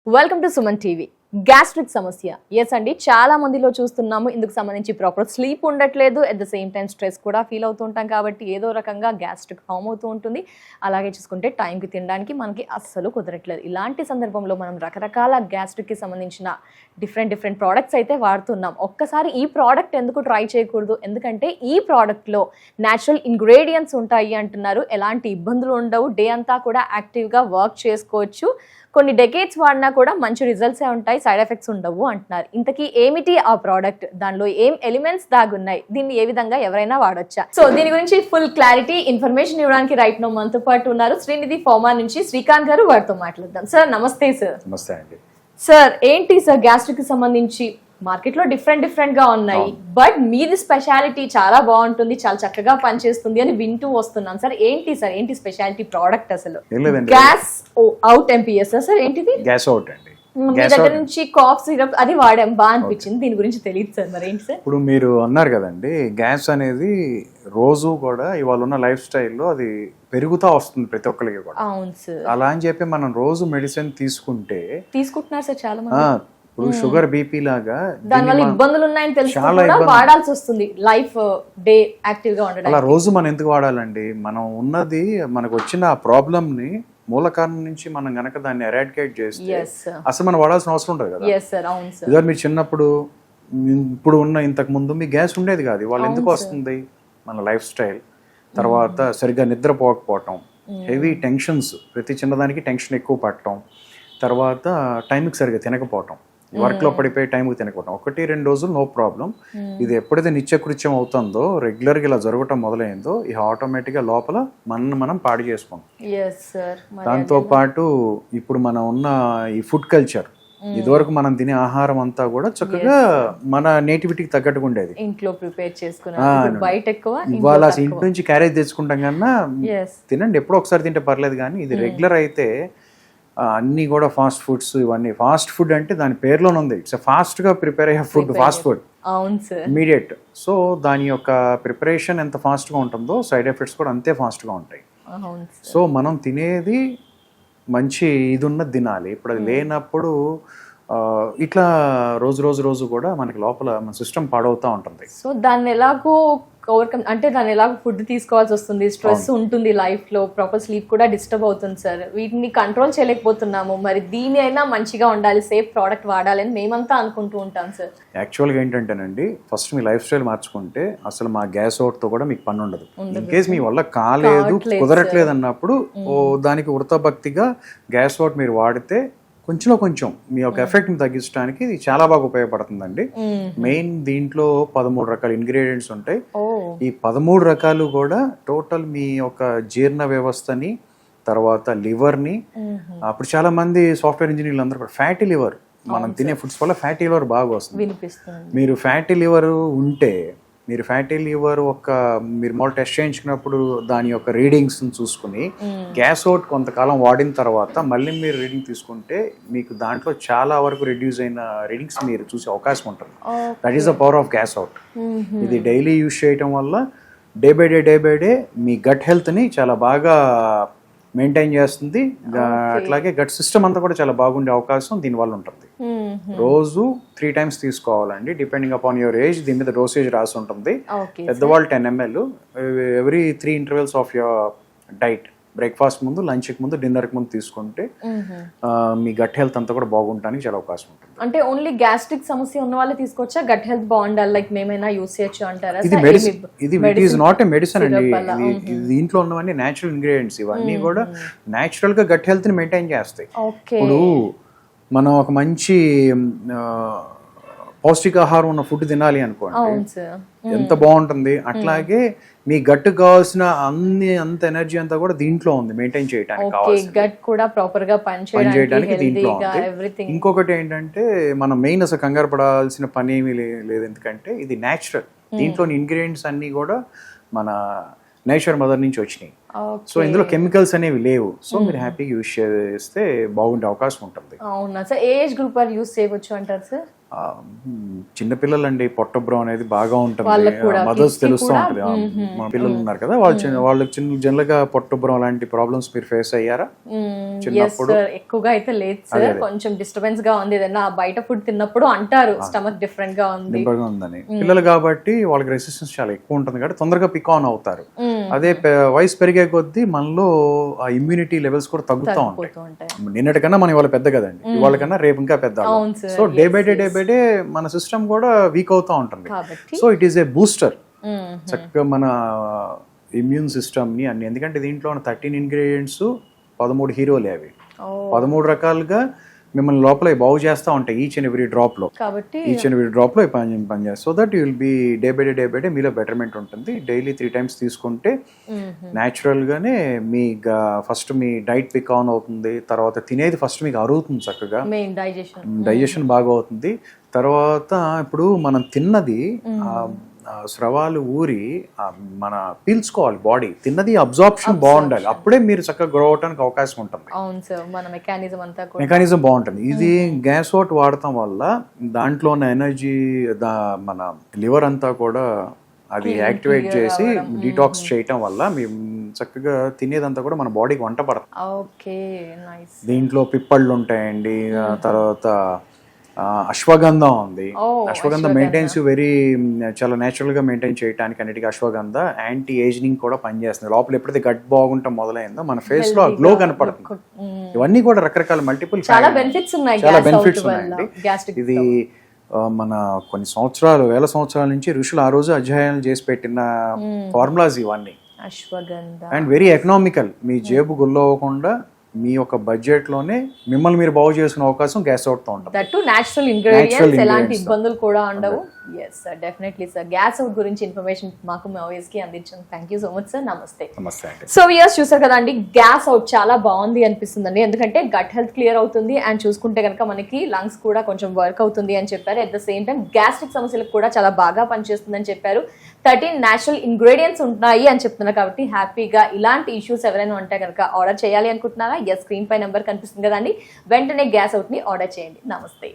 Welcome to Suman TV. Gastric సమస్య yes అండి, చాలా మందిలో చూస్తున్నాము. ఇందుకు సంబంధించి ప్రాపర్ స్లీప్ ఉండట్లేదు, at the same time stress కూడా ఫీల్ అవుతూ ఉంటాం. కాబట్టి ఏదో రకంగా గ్యాస్ట్రిక్ ఫామ్ అవుతూ ఉంటుంది. అలాగే చూసుకుంటే టైంకి తినడానికి మనకి అస్సలు కుదరట్లేదు. ఇలాంటి సందర్భంలో మనం రకరకాల గ్యాస్ట్రిక్కి సంబంధించిన డిఫరెంట్ ప్రోడక్ట్స్ అయితే వాడుతున్నాం. ఒక్కసారి ఈ ప్రోడక్ట్ ఎందుకు ట్రై చేయకూడదు? ఎందుకంటే ఈ ప్రోడక్ట్లో న్యాచురల్ ఇంగ్రీడియంట్స్ ఉంటాయి అంటున్నారు. ఎలాంటి ఇబ్బందులు ఉండవు, డే అంతా కూడా యాక్టివ్గా వర్క్ చేసుకోవచ్చు. కొన్ని డెకేట్స్ వాడినా కూడా మంచి రిజల్ట్సే ఉంటాయి, సైడ్ ఎఫెక్ట్స్ ఉండవు అంటున్నారు. ఇంతకీ ఏమిటి ఆ ప్రోడక్ట్, దానిలో ఏం ఎలిమెంట్స్ దాగున్నాయి, దీన్ని ఏ విధంగా ఎవరైనా వాడొచ్చా? సో దీని గురించి ఫుల్ క్లారిటీ ఇన్ఫర్మేషన్ ఇవ్వడానికి రైట్ నో మనతో పాటు ఉన్నారు శ్రీనిధి ఫార్మా నుంచి శ్రీకాంత్ గారు. వారితో మాట్లాడదాం. సార్ నమస్తే. సార్ నమస్తే అండి. సార్ ఏంటి సార్ గ్యాస్ట్రిక్ కి సంబంధించి మార్కెట్ లో డిఫరెంట్ గా ఉన్నాయి, బట్ మీది స్పెషాలిటీ చాలా బాగుంటుంది, చాలా చక్కగా పనిచేస్తుంది అని వింటూ వస్తున్నాం. సార్ ఏంటి స్పెషాలిటీ ప్రోడక్ట్? అసలు గ్యాస్ అవుట్ ఎంపీఎస్ సార్ ఏంటిది? గ్యాస్ అవుట్ అండి. మీ దగ్గర నుంచి కాఫ్ సిరప్ అది వాడాం, బాగా అనిపించింది. దీని గురించి తెలియదు సార్, మరి ఏంటి సార్? ఇప్పుడు మీరు అన్నారు కదండి, గ్యాస్ అనేది రోజు కూడా ఇవాళ ఉన్న లైఫ్ స్టైల్లో అది పెరుగుతా వస్తుంది ప్రతి ఒక్కరికి కూడా. అవును సార్. అలా అని చెప్పి మనం రోజు మెడిసిన్ తీసుకుంటున్నారు సార్ చాలా మంది. ఇప్పుడు షుగర్ బీపీ లాగా దానివల్ల ఇబ్బందులు ఉన్నాయని తెలిసి కూడా వాడాల్సి వస్తుంది లైఫ్ డే యాక్టివ్ గా ఉండడం. అలా రోజు మనం ఎందుకు వాడాలండి? మనం ఉన్నది మనకు వచ్చిన ఆ ప్రాబ్లమ్ ని మూల కారణం నుంచి మనం గనక దాన్ని ఎరాడికేట్ చేస్తే అసలు మనం వాడాల్సిన అవసరం ఉంటుంది కదా. ఇదే మీరు చిన్నప్పుడు ఇప్పుడు ఉన్న ఇంతకు ముందు మీ గ్యాస్ ఉండేది కాదు. వాళ్ళు ఎందుకు వస్తుంది? మన లైఫ్ స్టైల్, తర్వాత సరిగ్గా నిద్రపోకపోవటం, హెవీ టెన్షన్స్, ప్రతి చిన్నదానికి టెన్షన్ ఎక్కువ పడటం, తర్వాత టైంకి సరిగ్గా తినకపోవటం, వర్క్లో పడిపోయి టైంకి తినకపోవటం. 1-2 రోజులు నో ప్రాబ్లం. ఇది ఎప్పుడైతే నిత్యకృత్యం అవుతుందో, రెగ్యులర్గా ఇలా జరగటం మొదలైందో, ఇక ఆటోమేటిక్గా లోపల మనం పాడు చేసుకుంటాం. దాంతో పాటు ఇప్పుడు మనం ఉన్న ఈ ఫుడ్ కల్చర్, ఇదివరకు మనం తినే ఆహారం అంతా కూడా చక్కగా మన నేటివిటీకి తగ్గట్టుగా ఉండేది. ఇంట్లో ప్రిపేర్ చేసుకున్నాం, బయట ఎక్కువ. ఇవాళ ఇంటి నుంచి క్యారేజ్ తెచ్చుకుంటాం కన్నా తినండి, ఎప్పుడో ఒకసారి తింటే పర్లేదు. కానీ ఇది రెగ్యులర్ అయితే అన్నీ కూడా ఫాస్ట్ ఫుడ్స్, ఇవన్నీ ఫాస్ట్ ఫుడ్ అంటే దాని పేరులోనే ఉంది. ఇట్స్ ఫాస్ట్గా ప్రిపేర్ అయ్యే food, fast food, immediate. So దాని యొక్క ప్రిపరేషన్ ఎంత ఫాస్ట్గా ఉంటుందో సైడ్ ఎఫెక్ట్స్ కూడా అంతే ఫాస్ట్గా ఉంటాయి. సో మనం తినేది మంచి ఇది ఉన్నది తినాలి. ఇప్పుడు అది లేనప్పుడు ఇట్లా రోజు కూడా మనకి లోపల మన సిస్టమ్ పాడవుతూ ఉంటుంది. సో దాన్ని ఎలాగో ఓవర్కమ్ అంటే దాన్ని ఎలాగో ఫుడ్ తీసుకోవాల్సి వస్తుంది, స్ట్రెస్ ఉంటుంది లైఫ్ లో, ప్రాపర్ స్లీప్ కూడా డిస్టర్బ్ అవుతుంది సార్. వీటిని కంట్రోల్ చేయలేకపోతున్నాము. మరి దీని అయినా మంచిగా ఉండాలి, సేఫ్ ప్రోడక్ట్ వాడాలి అని మేమంతా అనుకుంటూ ఉంటాం సార్. యాక్చువల్గా ఏంటంటేనండి, ఫస్ట్ మీ లైఫ్ స్టైల్ మార్చుకుంటే అసలు మా గ్యాస్ అవుట్తో కూడా మీకు పని ఉండదు. ఇన్ కేస్ మీ వల్ల కాలేదు, కుదరట్లేదు అన్నప్పుడు దానికి వృతభక్తిగా గ్యాస్ అవుట్ మీరు వాడితే కొంచెం మీ యొక్క ఎఫెక్ట్ని తగ్గించడానికి ఇది చాలా బాగా ఉపయోగపడుతుందండి. మెయిన్ దీంట్లో 13 రకాల ఇంగ్రీడియంట్స్ ఉంటాయి. ఈ 13 రకాలు కూడా టోటల్ మీ యొక్క జీర్ణ వ్యవస్థని, తర్వాత లివర్ని, అప్పుడు చాలా మంది సాఫ్ట్వేర్ ఇంజనీర్లు అందరూ కూడా ఫ్యాటీ లివర్, మనం తినే ఫుడ్స్ వల్ల ఫ్యాటీ లివర్ బాగా వస్తుంది. మీరు ఫ్యాటీ లివర్ ఉంటే, మీరు ఫ్యాటీ లివర్ మీరు మామూలు టెస్ట్ చేయించుకున్నప్పుడు దాని యొక్క రీడింగ్స్ చూసుకుని గ్యాస్ అవుట్ కొంతకాలం వాడిన తర్వాత మళ్ళీ మీరు రీడింగ్ తీసుకుంటే మీకు దాంట్లో చాలా వరకు రెడ్యూస్ అయిన రీడింగ్స్ మీరు చూసే అవకాశం ఉంటుంది. That is the power of gas out. ఇది డైలీ యూజ్ చేయటం వల్ల డే బై డే మీ గట్ హెల్త్ని చాలా బాగా మెయింటైన్ చేస్తుంది. అట్లాగే గట్ సిస్టమ్ అంతా కూడా చాలా బాగుండే అవకాశం దీనివల్ల ఉంటుంది. రోజు 3 times తీసుకోవాలండి, డిపెండింగ్ అపాన్ యువర్ ఏజ్. దీని మీద డోసేజ్ రాసి ఉంటుంది. పెద్దవాళ్ళు 10 ml every 3 intervals of your diet, breakfast ముందు, లంచ్కి ముందు, డిన్నర్కి ముందు తీసుకుంటే మీ గట్ హెల్త్ అంతా కూడా బాగుంటానికి చాలా అవకాశం ఉంటుంది. అంటే ఓన్లీ గ్యాస్ట్రిక్ సమస్య ఉన్న వాళ్ళే తీసుకోవచ్చా? గట్ హెల్త్ బాగుండాలి, లైక్ మేమైనా యూస్ చేయొచ్చు అంటారా? ఇది it is not a medicine అండి. దీంట్లో ఉన్నవన్నీ న్యాచురల్ ఇంగ్రీడియంట్స్. ఇవన్నీ కూడా న్యాచురల్ గా గట్ హెల్త్ ని మెయింటైన్ చేస్తాయి. ఇప్పుడు మనం ఒక మంచి పౌష్టికాహారం ఉన్న ఫుడ్ తినాలి అనుకోండి, ఎంత బాగుంటుంది. అట్లాగే మీ గట్ కావాల్సిన అంత ఎనర్జీ అంతా కూడా దీంట్లో ఉంది మెయింటైన్ చేయడానికి. గట్ కూడా ప్రాపర్ గా పనిచేయడానికి దీంట్లో ఉంది. ఇంకొకటి ఏంటంటే మనం మెయిన్ అసలు కంగారు పడాల్సిన పని ఏమీ లేదు. ఎందుకంటే ఇది న్యాచురల్. దీంట్లోని ఇంగ్రీడియంట్స్ అన్ని కూడా మన నేచర్ మదర్ నుంచి వచ్చినాయి. సో ఇందులో కెమికల్స్ అనేవి లేవు. సో మీరు హ్యాపీగా యూజ్ చేస్తే బాగుండే అవకాశం ఉంటుంది. అవునా సార్? ఏజ్ గ్రూప్ వారు యూజ్ చేయవచ్చు అంటారు సార్? చిన్నపిల్లలండి పొట్టబ్రం అనేది బాగా ఉంటుంది, వాళ్ళకి కూడా, మదర్స్ kids కి తెలుస్తూ కూడా, ఉంటుంది. మా పిల్లలు ఉన్నారు కదా, వాళ్ళకి జనరల్ గా పొట్టబ్రం అలాంటి ప్రాబ్లమ్స్ మీరు ఫేస్ అయ్యారా చిన్నప్పుడు? ఎక్కువగా అయితే లేదు సార్, కొంచెం డిస్టర్బెన్స్ గా ఉంది. ఏదైనా బయట ఫుడ్ తిన్నప్పుడు అంటారు స్టమక్ డిఫరెంట్ గా ఉంది ఉందని. పిల్లలు కాబట్టి వాళ్ళకి రెసిస్టెన్స్ చాలా ఎక్కువ ఉంటుంది కాబట్టి తొందరగా పిక్ ఆన్ అవుతారు. అదే వయసు పెరిగే కొద్దీ మనలో ఆ ఇమ్యూనిటీ లెవెల్స్ కూడా తగ్గుతూ ఉంటాయి. నిన్నటికన్నా మనం ఇవాళ పెద్ద కదండి, ఇవాళ కన్నా రేపు ఇంకా పెద్ద. సో డే బై డే మన సిస్టమ్ కూడా వీక్ అవుతూ ఉంటుంది. So it is a booster. చక్కగా మన ఇమ్యూన్ సిస్టమ్ ని అన్ని, ఎందుకంటే దీంట్లో 13 ఇంగ్రీడియంట్స్ 13 హీరోలే అవి 13 రకాలుగా మిమ్మల్ని లోపల బాగు చేస్తూ ఉంటాయి ఈచ్ అండ్ ఎవ్రీ డ్రాప్ లో. ఈచ్ అండ్ ఎవ్రీ డ్రాప్ లో పనిచేస్తాయి. So that you will be day by day మీలో బెటర్మెంట్ ఉంటుంది. డైలీ 3 times తీసుకుంటే న్యాచురల్ గానే మీ ఫస్ట్ మీ డైట్ పిక్ ఆన్ అవుతుంది. తర్వాత తినేది ఫస్ట్ మీకు అరుగుతుంది, చక్కగా డైజెషన్ బాగా అవుతుంది. తర్వాత ఇప్పుడు మనం తిన్నది స్రవాలు ఊరి మన పీల్చుకోవాలి, బాడీ తిన్నది అబ్జార్ప్షన్ బాగుండాలి, అప్పుడే మీరు చక్కగా గ్రో అవడానికి అవకాశం ఉంటుంది. మెకానిజం బాగుంటుంది. ఇది గ్యాస్ అవుట్ వాడటం వల్ల దాంట్లో ఉన్న ఎనర్జీ మన లివర్ అంతా కూడా అది యాక్టివేట్ చేసి డీటాక్స్ చేయటం వల్ల మేము చక్కగా తినేదంతా కూడా మన బాడీకి వంట పడుతుంది. దీంట్లో పిప్పళ్ళు ఉంటాయండి, తర్వాత అశ్వగంధ ఉంది. అశ్వగంధ మెయింటైన్స్ చాలా నేచురల్ గా మెయింటైన్ చేయడానికి అన్నిటికీ అశ్వగంధ యాంటీ ఏజింగ్ కూడా పనిచేస్తుంది. లోపల ఎప్పుడైతే గట్ బాగుంటాం మొదలైందో మన ఫేస్ లో గ్లో కనపడుతుంది. ఇవన్నీ కూడా రకరకాల మల్టిపుల్ చాలా బెనిఫిట్స్ ఉన్నాయండి. ఇది మన కొన్ని వేల సంవత్సరాల నుంచి ఋషులు ఆ రోజు అధ్యయనాలు చేసి పెట్టిన ఫార్ములాస్ ఇవన్నీ. And very economical. మీ జేబు గుల్లవ్వకుండా మీ యొక్క బడ్జెట్ లోనే మిమ్మల్ని మీరు బాగు చేసుకునే అవకాశం గ్యాస్ అవుట్ తో ఉంటుంది. దట్ నేచురల్ ఇంగ్రీడియంట్స్, ఎలాంటి ఇబ్బందులు కూడా ఉండవు. Yes sir, definitely sir. Gas out గురించి ఇన్ఫర్మేషన్ మాకు మా వ్యూయర్స్ కి అందించాను. Thank you so much sir. నమస్తే. సో వ్యూయర్స్ చూసారు కదండి, గ్యాస్ అవుట్ చాలా బాగుంది అనిపిస్తుందండి, ఎందుకంటే గట్ హెల్త్ క్లియర్ అవుతుంది అండ్ చూసుకుంటే కనుక మనకి లంగ్స్ కూడా కొంచెం వర్క్ అవుతుంది అని చెప్పారు. At the same time gastric సమస్యలకు కూడా చాలా బాగా పనిచేస్తుందని చెప్పారు. 13 నేచురల్ ఇంగ్రీడియంట్స్ ఉన్నాయి అని చెప్తున్నారు. కాబట్టి హ్యాపీగా ఇలాంటి ఇష్యూస్ ఎవరైనా ఉంటే కనుక ఆర్డర్ చేయాలి అనుకుంటున్నారా? ఎస్, స్క్రీన్ పై నెంబర్ కనిపిస్తుంది కదండి, వెంటనే గ్యాస్ అవుట్ ని ఆర్డర్ చేయండి. నమస్తే.